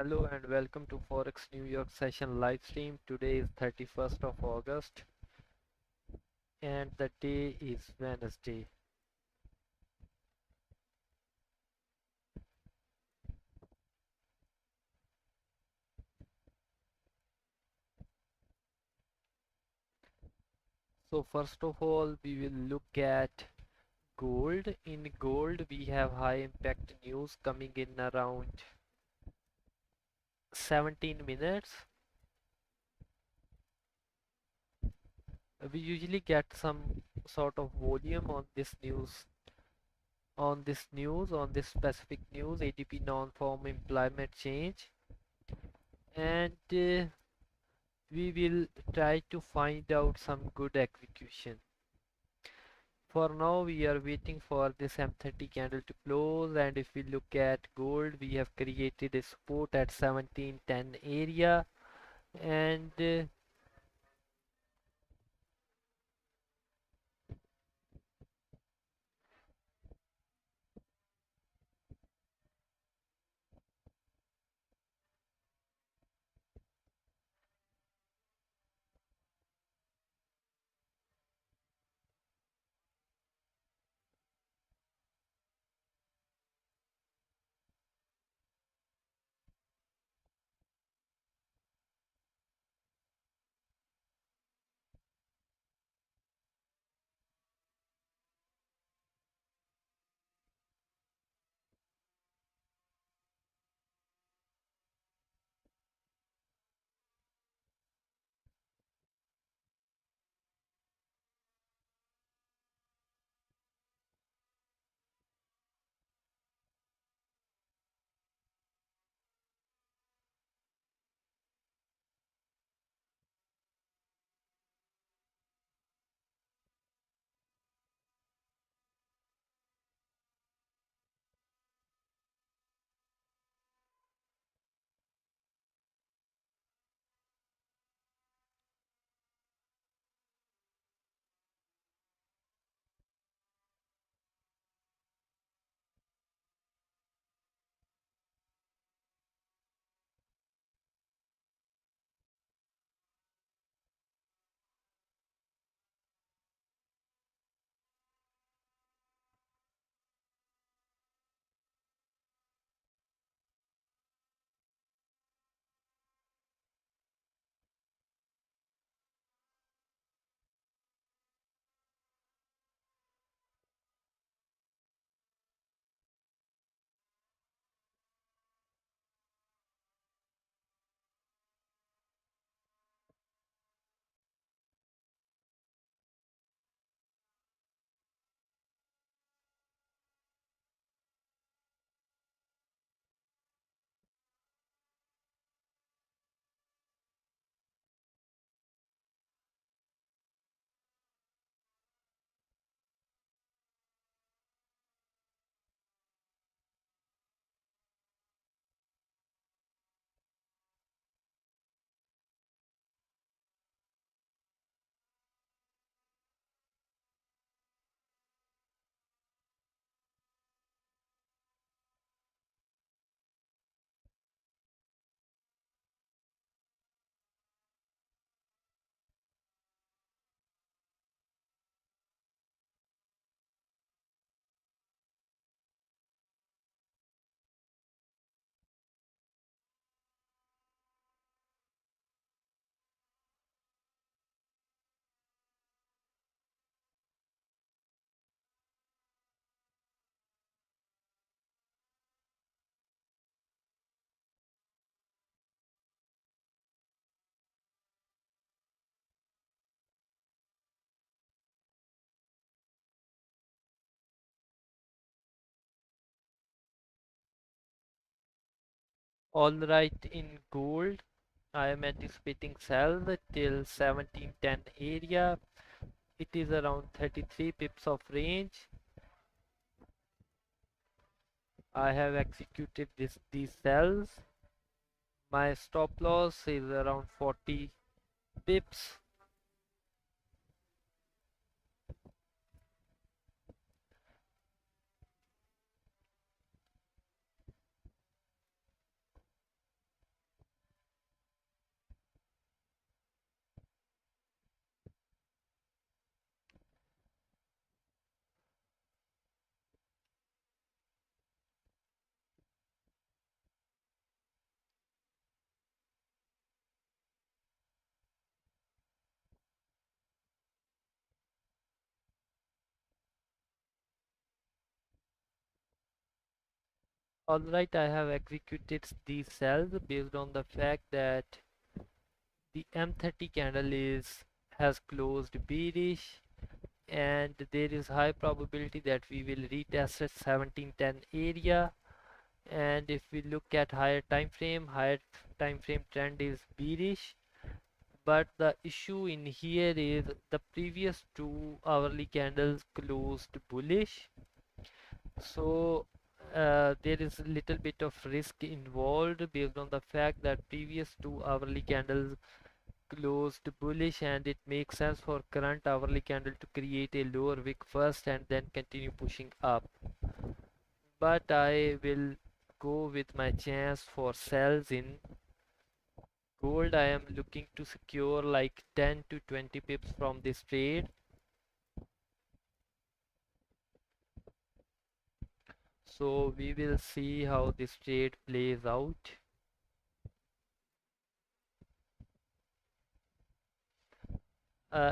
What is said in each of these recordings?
Hello and welcome to Forex New York Session live stream. Today is 31st of August and the day is Wednesday. So first of all, we will look at gold. In gold, we have high impact news coming in around 17 minutes. We usually get some sort of volume on this specific news, ADP non-farm employment change, and we will try to find out some good execution. For now, we are waiting for this M30 candle to close, and if we look at gold, we have created a support at 1710 area, and alright, in gold, I am anticipating sell till 1710 area. It is around 33 pips of range. I have executed these sells. My stop loss is around 40 pips. Alright, I have executed these cells based on the fact that the M30 candle has closed bearish, and there is high probability that we will retest at 1710 area. And if we look at higher time frame trend is bearish, but the issue in here is the previous two hourly candles closed bullish. So there is a little bit of risk involved based on the fact that previous two hourly candles closed bullish, and it makes sense for current hourly candle to create a lower wick first and then continue pushing up. But I will go with my chance for sells in gold. I am looking to secure like 10 to 20 pips from this trade. So we will see how this trade plays out.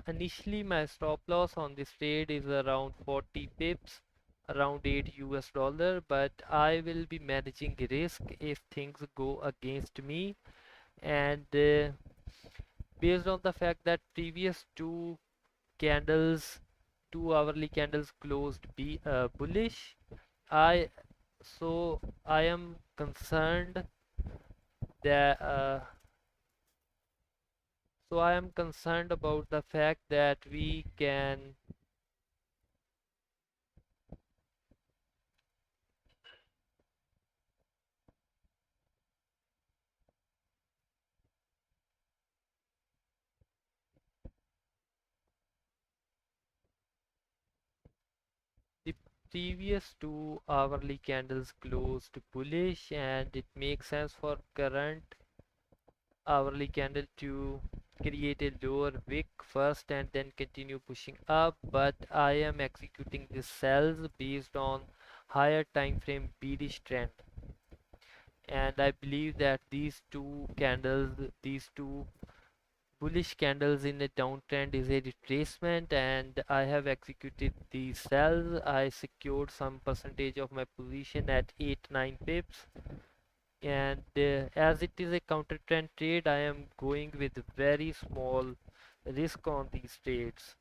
Initially my stop loss on this trade is around 40 pips, around 8 US dollar, but I will be managing risk if things go against me. And based on the fact that previous candles two hourly candles closed bullish, I so I am concerned that I am concerned about the fact that we can the previous two hourly candles closed bullish, and it makes sense for current hourly candle to create a lower wick first and then continue pushing up. But I am executing these sells based on higher time frame bearish trend, and I believe that these two bullish candles in a downtrend is a retracement, and I have executed these sells. I secured some percentage of my position at 8-9 pips, and as it is a counter trend trade, I am going with very small risk on these trades.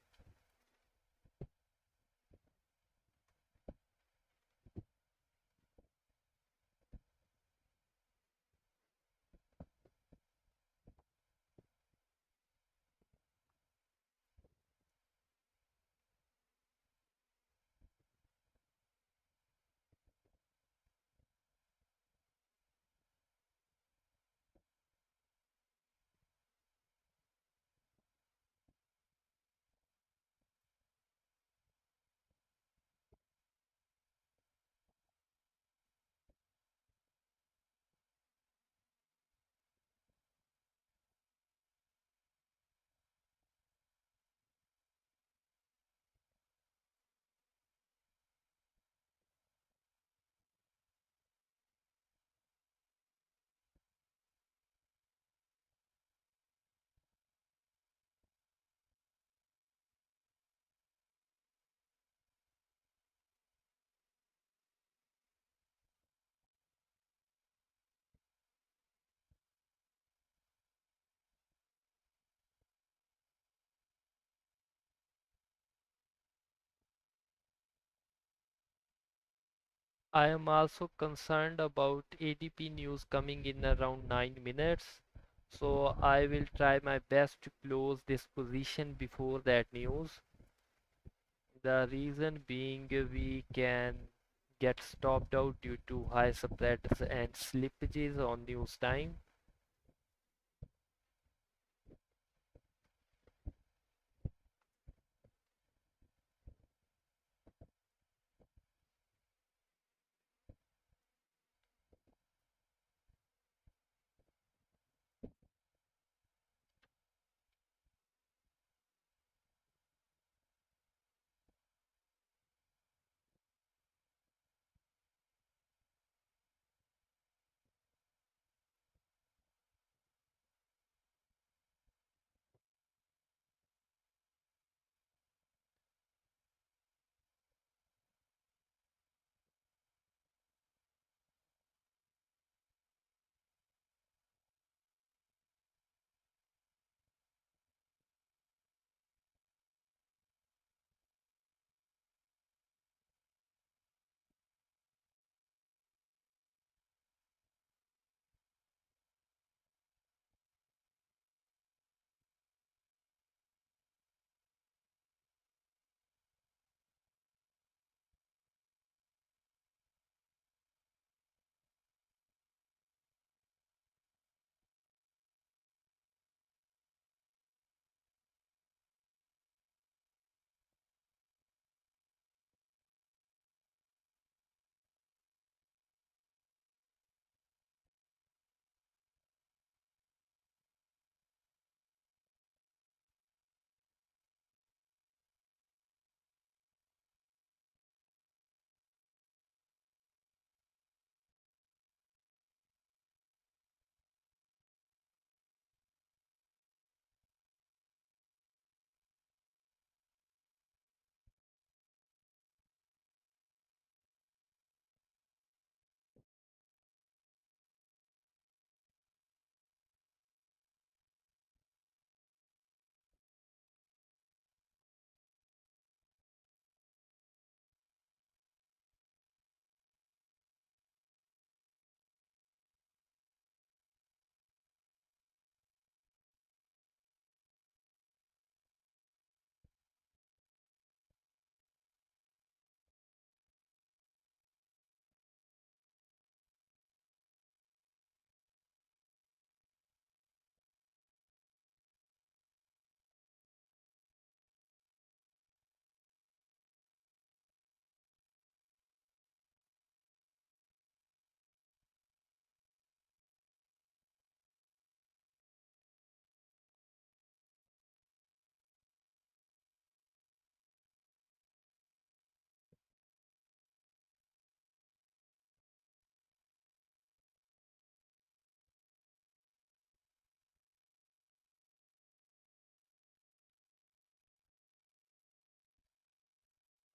I am also concerned about ADP news coming in around 9 minutes, so I will try my best to close this position before that news. The reason being we can get stopped out due to high spreads and slippages on news time.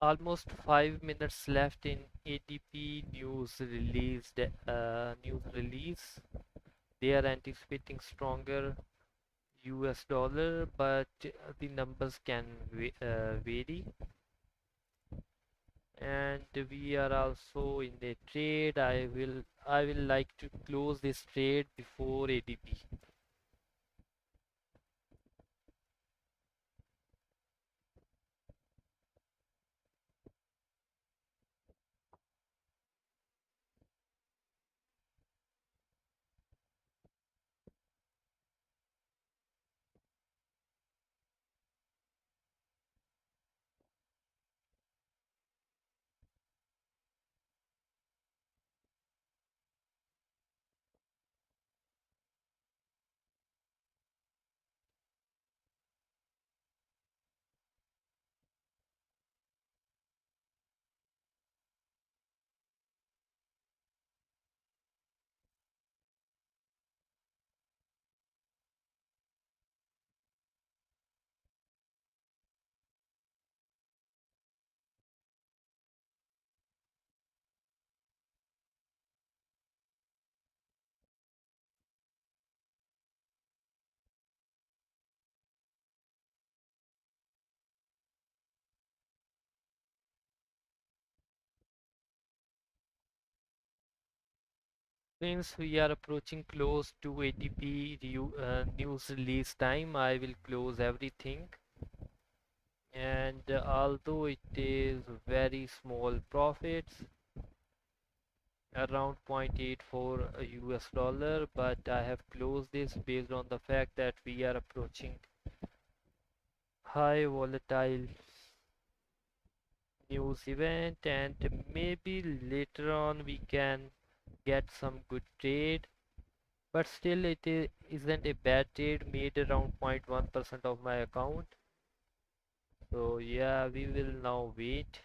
Almost 5 minutes left in ADP news release. They are anticipating stronger US dollar, but the numbers can vary. And we are also in a trade. I will like to close this trade before ADP. Since we are approaching close to ATP news release time, I will close everything. And although it is very small profits, around 0.84 US dollar, but I have closed this based on the fact that we are approaching high volatile news event, and maybe later on we can get some good trade. But still isn't a bad trade, made around 0.1% of my account. So yeah, we will now wait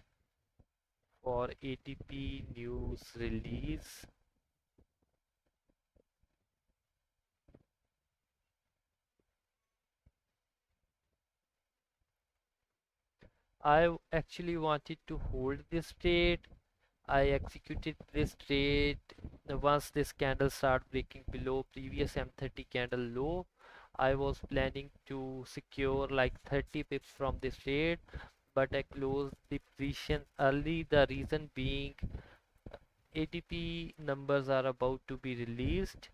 for ATP news release. I actually wanted to hold this trade. I executed this trade once this candle started breaking below previous M30 candle low. I was planning to secure like 30 pips from this trade, but I closed the position early. The reason being ATP numbers are about to be released,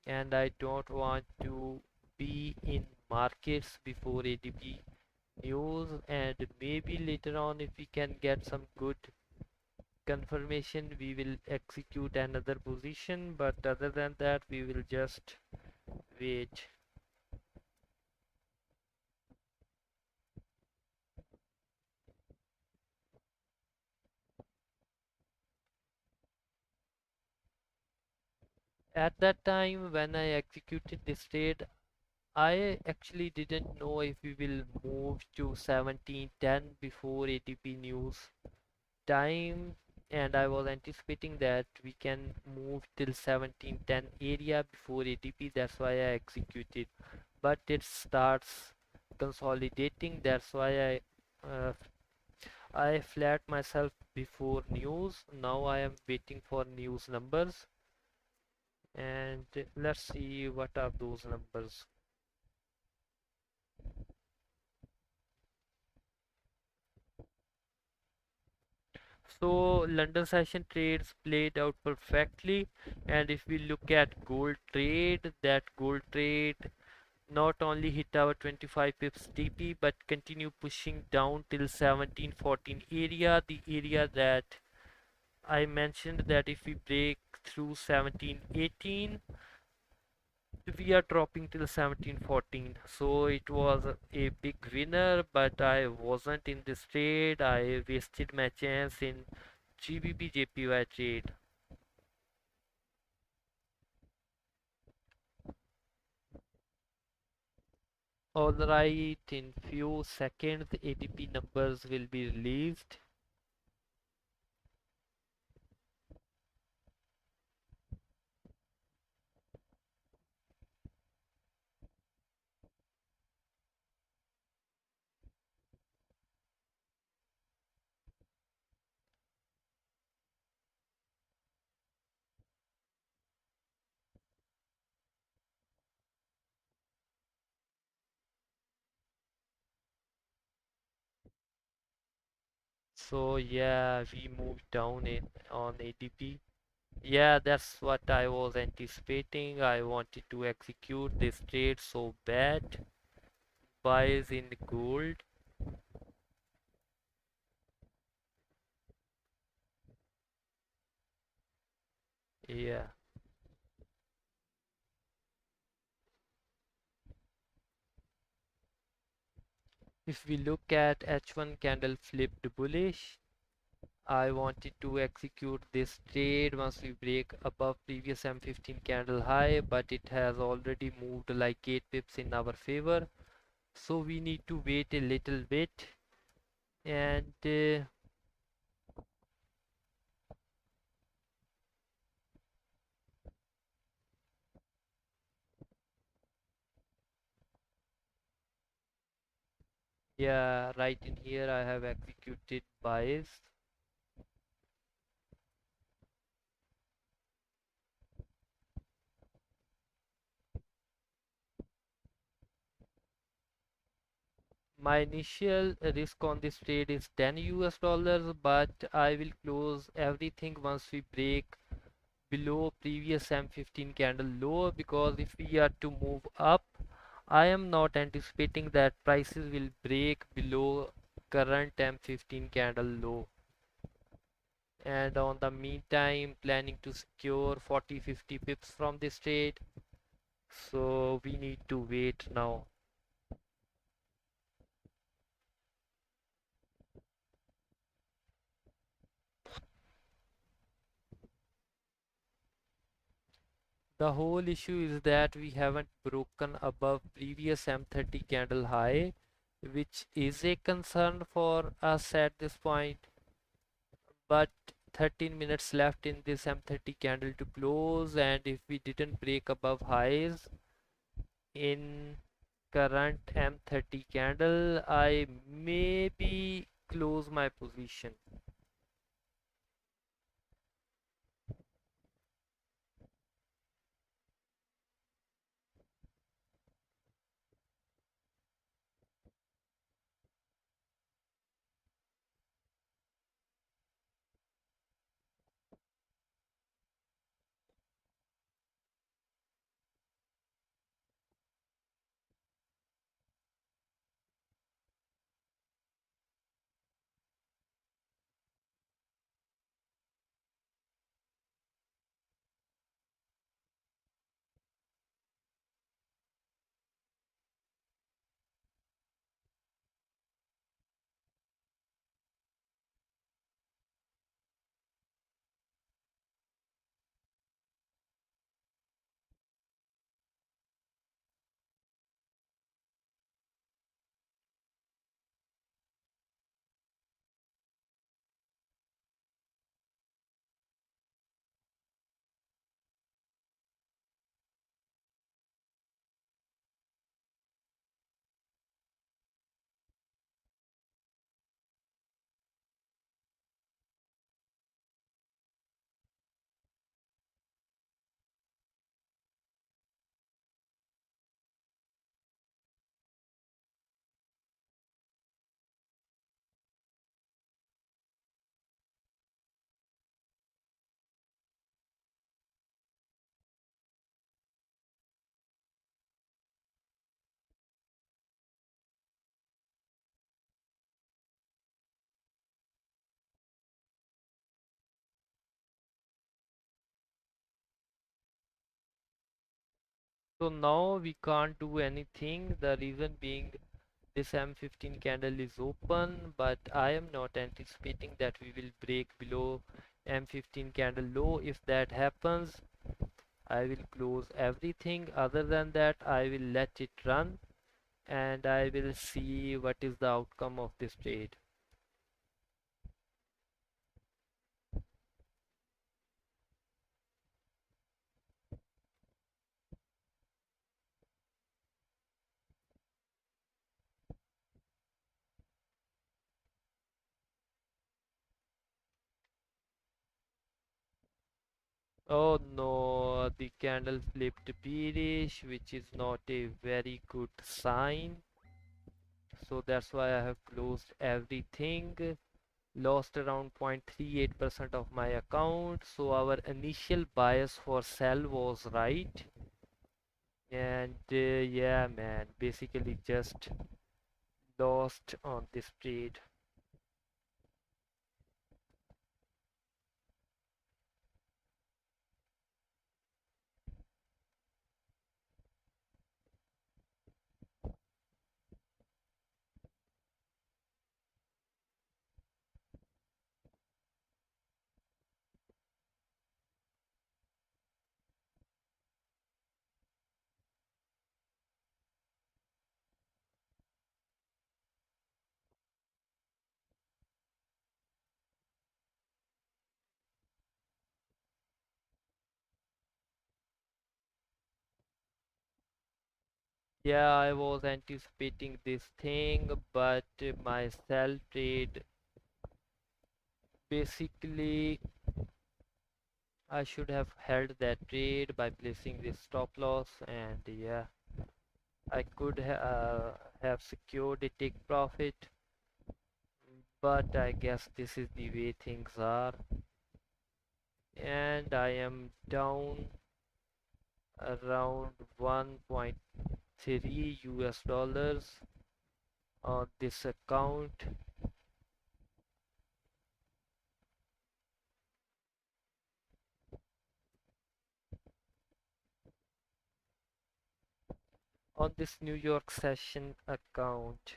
and I don't want to be in markets before ATP news. And maybe later on, if we can get some good confirmation, we will execute another position, but other than that we will just wait. At that time when I executed this trade, I actually didn't know if we will move to 1710 before ATP news time, and I was anticipating that we can move till 1710 area before ATP. That's why I executed, but it starts consolidating. That's why I flat myself before news. Now I am waiting for news numbers, and let's see what are those numbers. So London session trades played out perfectly, and if we look at gold trade, that gold trade not only hit our 25 pips TP but continue pushing down till 1714 area, the area that I mentioned, that if we break through 1718 we are dropping till 1714. So it was a big winner, but I wasn't in this trade. I wasted my chance in GBP JPY trade. Alright, in few seconds the ATP numbers will be released. So yeah, we moved down in on ADP. Yeah, that's what I was anticipating. I wanted to execute this trade so bad. Buys in gold. Yeah. If we look at H1 candle flipped bullish, I wanted to execute this trade once we break above previous M15 candle high, but it has already moved like 8 pips in our favor. So we need to wait a little bit and yeah, right in here I have executed buys. My initial risk on this trade is 10 US dollars, but I will close everything once we break below previous M15 candle low, because if we are to move up, I am not anticipating that prices will break below current M15 candle low. And on the meantime, planning to secure 40-50 pips from this trade, so we need to wait now. The whole issue is that we haven't broken above previous M30 candle high, which is a concern for us at this point. But 13 minutes left in this M30 candle to close, and if we didn't break above highs in current M30 candle, I maybe close my position. So now we can't do anything. The reason being this M15 candle is open, but I am not anticipating that we will break below M15 candle low. If that happens, I will close everything. Other than that, I will let it run and I will see what is the outcome of this trade. Oh no, the candle flipped bearish, which is not a very good sign. So that's why I have closed everything. lost around 0.38% of my account. So our initial bias for sell was right. And yeah, man, basically just lost on this trade. Yeah, I was anticipating this thing, but my sell trade basically I should have held that trade by placing this stop loss, and yeah, I could have secured a take profit, but I guess this is the way things are, and I am down around 1.3 US dollars on this account. On this New York Session account.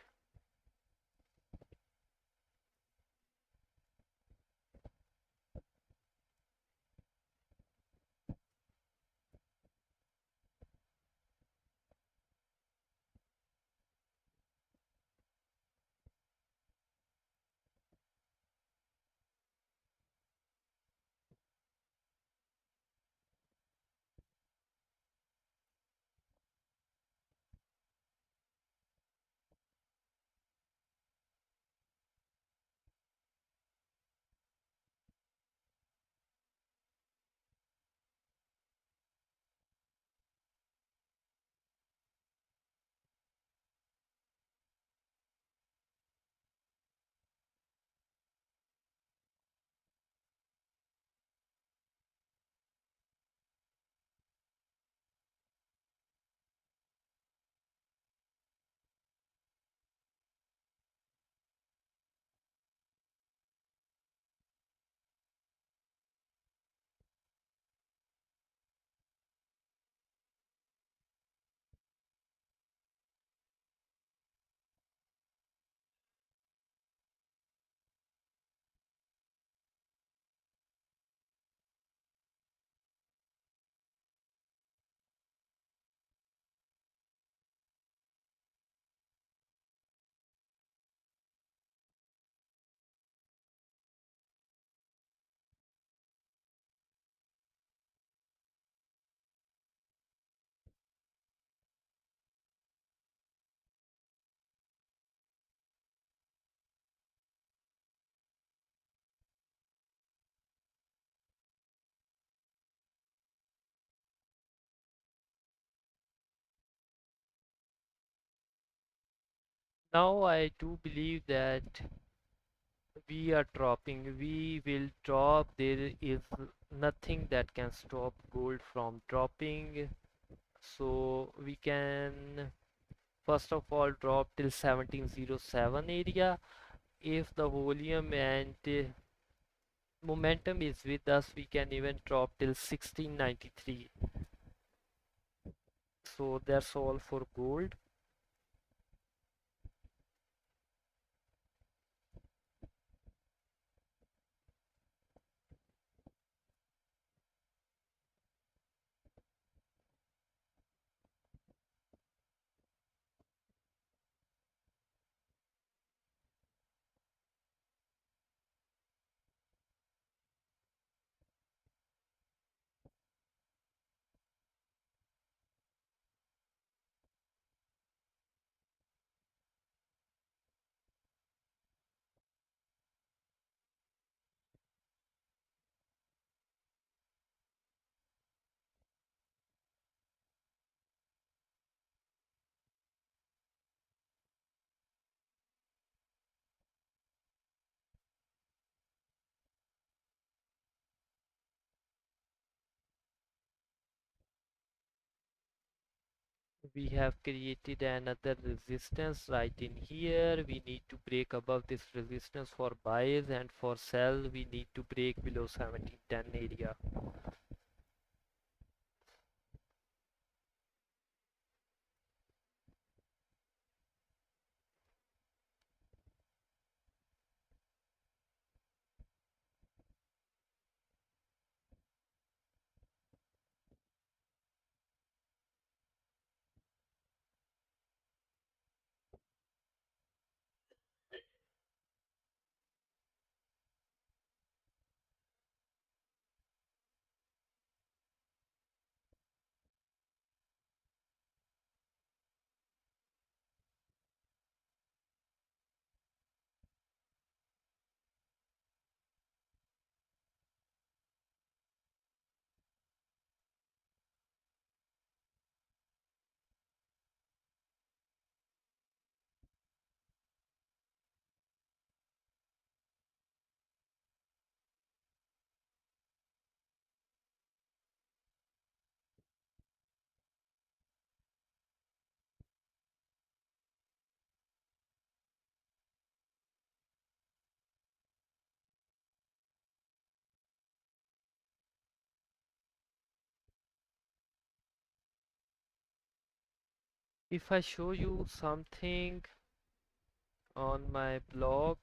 Now I do believe that we are dropping. We will drop. There is nothing that can stop gold from dropping. So we can first of all drop till 1707 area. If the volume and momentum is with us, we can even drop till 1693. So that's all for gold. We have created another resistance right in here. We need to break above this resistance for buys, and for sell we need to break below 1710 area. If I show you something on my blog,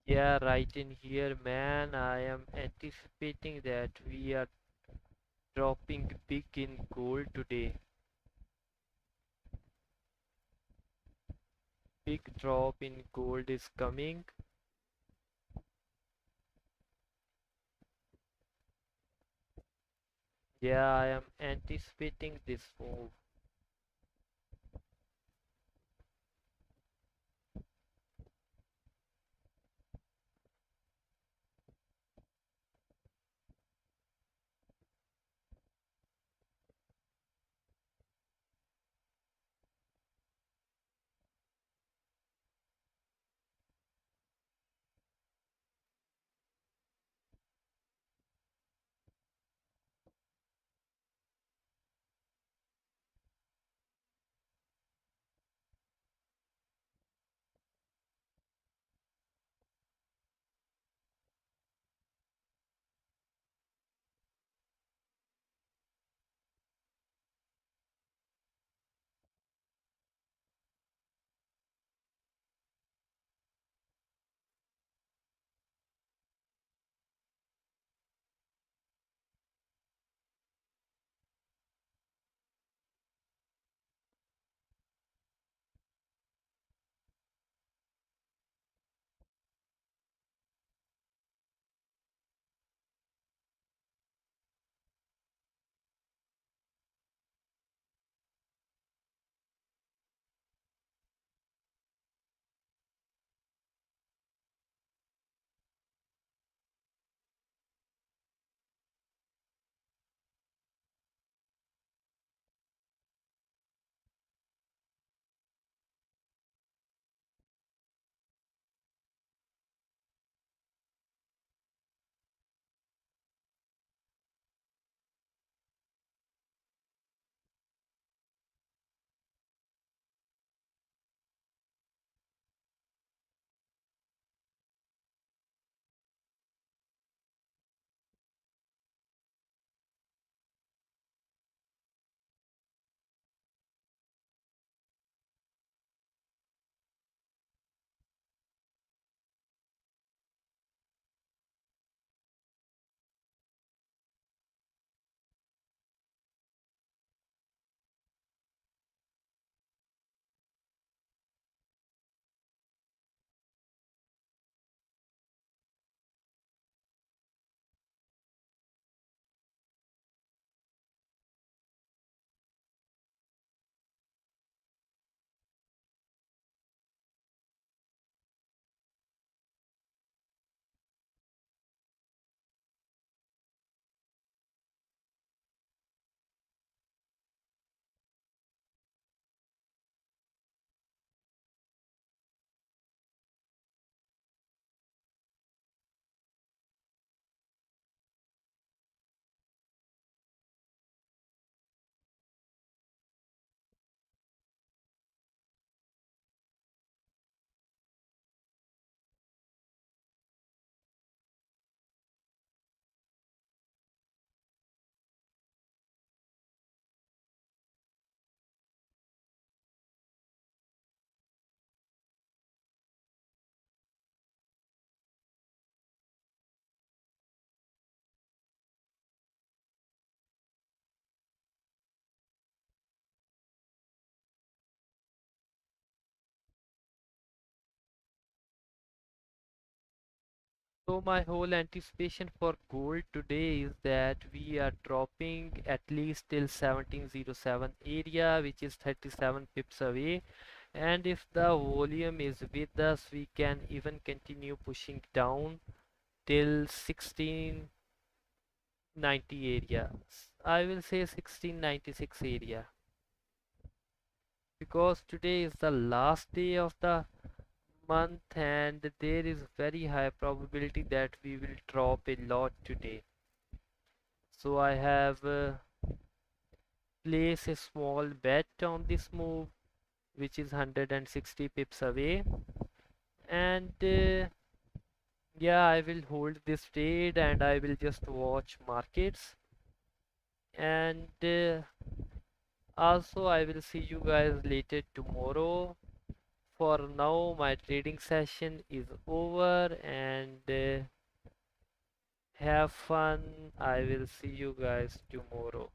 yeah, right in here, man, I am anticipating that we are dropping big in gold today. Big drop in gold is coming. Yeah, I am anticipating this move. So my whole anticipation for gold today is that we are dropping at least till 1707 area, which is 37 pips away. And if the volume is with us, we can even continue pushing down till 1690 area. I will say 1696 area, because today is the last day of the month and there is very high probability that we will drop a lot today. So I have placed a small bet on this move, which is 160 pips away, and yeah, I will hold this trade and I will just watch markets, and also I will see you guys later tomorrow. For now my trading session is over, and have fun. I will see you guys tomorrow.